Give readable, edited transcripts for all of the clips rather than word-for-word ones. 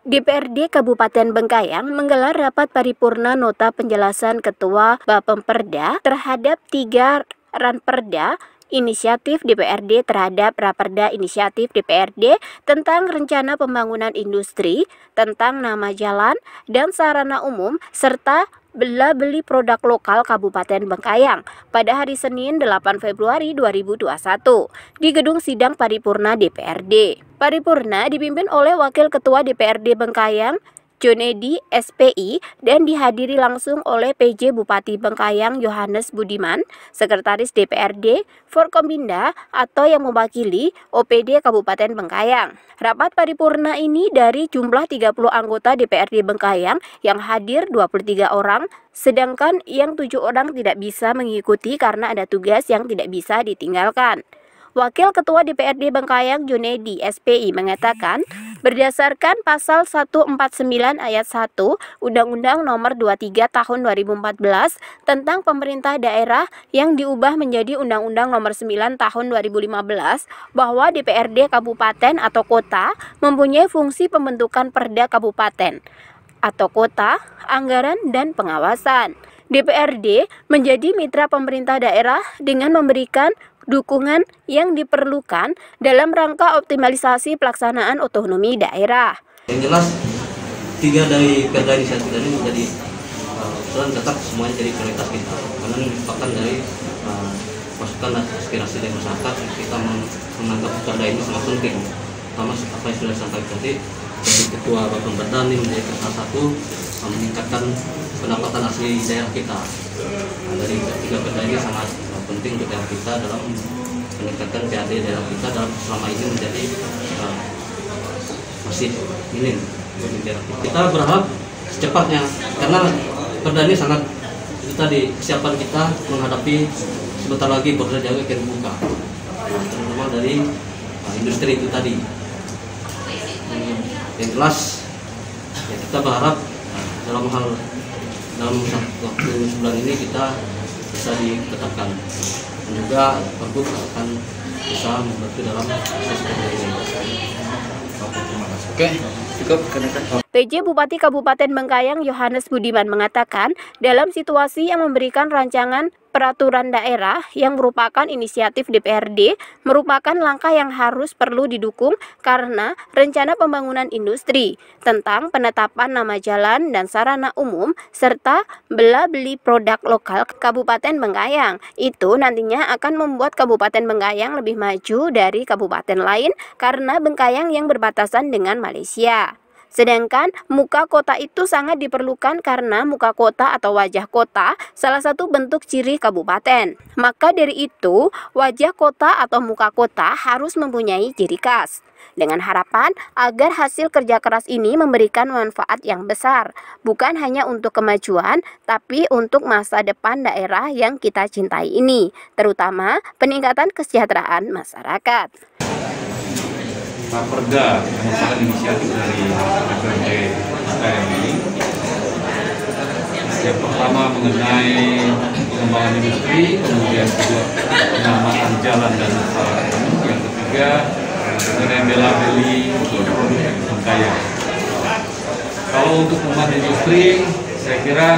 DPRD Kabupaten Bengkayang menggelar rapat paripurna nota penjelasan Ketua Bapemperda terhadap 3 ranperda inisiatif DPRD terhadap Raperda Inisiatif DPRD tentang rencana pembangunan industri, tentang nama jalan dan sarana umum, serta beli produk lokal Kabupaten Bengkayang pada hari Senin 8 Februari 2021 di Gedung Sidang Paripurna DPRD. Paripurna dipimpin oleh Wakil Ketua DPRD Bengkayang, Jonedi SPI, dan dihadiri langsung oleh PJ Bupati Bengkayang Yohanes Budiman, Sekretaris DPRD, Forkombinda atau yang mewakili OPD Kabupaten Bengkayang. Rapat paripurna ini dari jumlah 30 anggota DPRD Bengkayang yang hadir 23 orang, sedangkan yang 7 orang tidak bisa mengikuti karena ada tugas yang tidak bisa ditinggalkan. Wakil Ketua DPRD Bengkayang Jonedi SPI mengatakan, berdasarkan pasal 149 ayat 1 Undang-Undang Nomor 23 Tahun 2014 tentang pemerintah daerah yang diubah menjadi Undang-Undang Nomor 9 Tahun 2015 bahwa DPRD kabupaten atau kota mempunyai fungsi pembentukan perda kabupaten atau kota, anggaran dan pengawasan. DPRD menjadi mitra pemerintah daerah dengan memberikan dukungan yang diperlukan dalam rangka optimalisasi pelaksanaan otonomi daerah. Yang jelas, 3 dari perda inisiatif ini menjadi usulan tetap semuanya jadi prioritas kita, karena ini merupakan dari masukan dan aspirasi dari masyarakat. Kita menganggap perda ini sangat penting. Pertama, apa yang sudah disampaikan tadi, dari Ketua Bapemperda ini menjadi salah satu meningkatkan pendapatan asli daerah kita. Dari 3 perda ini sangat penting untuk daerah kita dalam meningkatkan PAD daerah kita dalam selama ini menjadi masih minim untuk daerah kita. Kita berharap secepatnya, karena perda ini sangat itu tadi kesiapan kita menghadapi sebentar lagi border jauh akan dibuka, terutama dari industri itu tadi. Yang jelas ya, kita berharap dalam waktu sebulan ini kita bisa ditetapkan, dan juga Pergub akan bisa membantu dalam proses ini. Oke, cukup. PJ Bupati Kabupaten Bengkayang Yohanes Budiman mengatakan, dalam situasi yang memberikan rancangan peraturan daerah yang merupakan inisiatif DPRD merupakan langkah yang perlu didukung karena rencana pembangunan industri, tentang penetapan nama jalan dan sarana umum, serta beli produk lokal Kabupaten Bengkayang. Itu nantinya akan membuat Kabupaten Bengkayang lebih maju dari kabupaten lain karena Bengkayang yang berbatasan dengan Malaysia. Sedangkan muka kota itu sangat diperlukan karena muka kota atau wajah kota salah satu bentuk ciri kabupaten. Maka dari itu, wajah kota atau muka kota harus mempunyai ciri khas. Dengan harapan agar hasil kerja keras ini memberikan manfaat yang besar, bukan hanya untuk kemajuan, tapi untuk masa depan daerah yang kita cintai ini, terutama peningkatan kesejahteraan masyarakat. Raperda yang merupakan inisiatif dari DPRD Bengkayang ini. Yang pertama mengenai pengembangan industri, kemudian juga penamaan jalan dan sarana umum. Yang ketiga mengenai bela-beli produk Bengkayang. Kalau untuk pengembangan industri, saya kira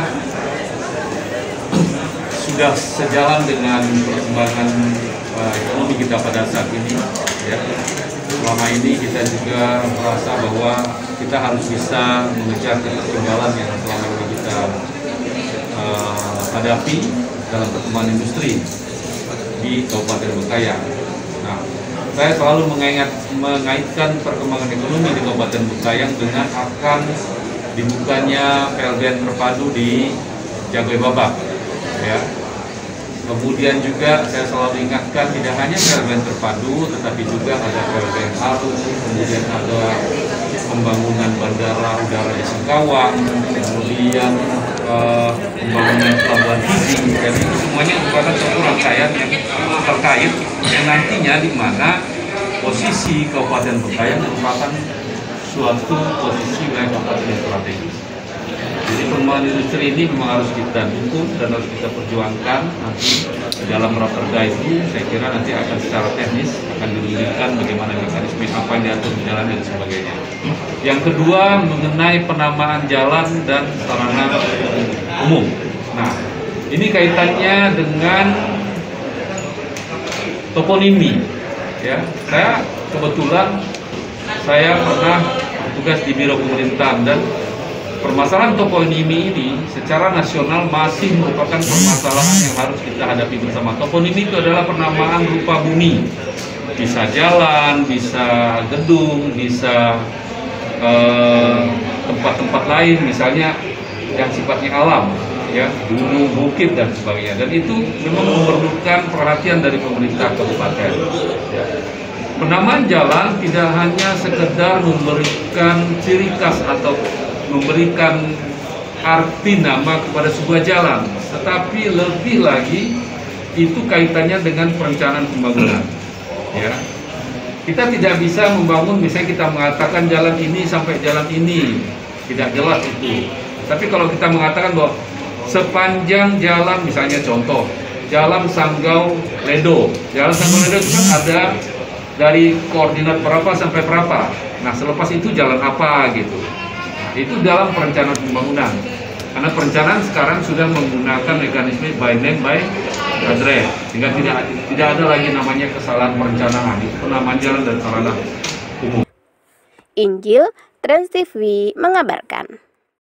sudah sejalan dengan perkembangan ekonomi kita pada saat ini. Ya. Selama ini kita juga merasa bahwa kita harus bisa mengejar ketertinggalan yang selama ini kita hadapi dalam perkembangan industri di Kabupaten Bengkayang. Nah, saya selalu mengaitkan perkembangan ekonomi di Kabupaten Bengkayang dengan akan dibukanya PLBN terpadu di Jagoi Babak. Ya. Kemudian juga saya selalu ingatkan tidak hanya PLBN terpadu, tetapi juga ada PLBN Haru, kemudian ada pembangunan bandara udara di Singkawang, kemudian pembangunan pelabuhan Hijing. Jadi itu semuanya merupakan satu rangkaian yang terkait yang nantinya di mana posisi Kabupaten Bengkayang merupakan suatu posisi wilayah kabupaten yang strategis. Jadi perkembangan industri ini memang harus kita dukung dan harus kita perjuangkan. Nanti dalam raperda itu saya kira nanti akan secara teknis akan didudukkan bagaimana mekanisme apa yang diatur di jalan dan sebagainya. Yang kedua mengenai penamaan jalan dan sarana umum. Nah, ini kaitannya dengan toponimi. Ya, saya kebetulan pernah bertugas di Biro Pemerintahan dan permasalahan toponimi ini secara nasional masih merupakan permasalahan yang harus kita hadapi bersama. Toponimi itu adalah penamaan rupa bumi, bisa jalan, bisa gedung, bisa tempat-tempat lain, misalnya yang sifatnya alam, ya, gunung, bukit dan sebagainya. Dan itu memang memerlukan perhatian dari pemerintah kabupaten. Ya. Penamaan jalan tidak hanya sekedar memberikan ciri khas atau memberikan arti nama kepada sebuah jalan, tetapi lebih lagi itu kaitannya dengan perencanaan pembangunan. Ya, kita tidak bisa membangun, misalnya kita mengatakan jalan ini sampai jalan ini, tidak jelas itu. Tapi kalau kita mengatakan bahwa sepanjang jalan, misalnya contoh, jalan Sanggau Ledo, jalan Sanggau Ledo itu kan ada dari koordinat berapa sampai berapa. Nah, selepas itu jalan apa gitu. Itu dalam perencanaan pembangunan. Karena perencanaan sekarang sudah menggunakan mekanisme by name by address, sehingga tidak ada lagi namanya kesalahan perencanaan. Itu penamaan jalan dan sarana umum. Injil Trans TV mengabarkan.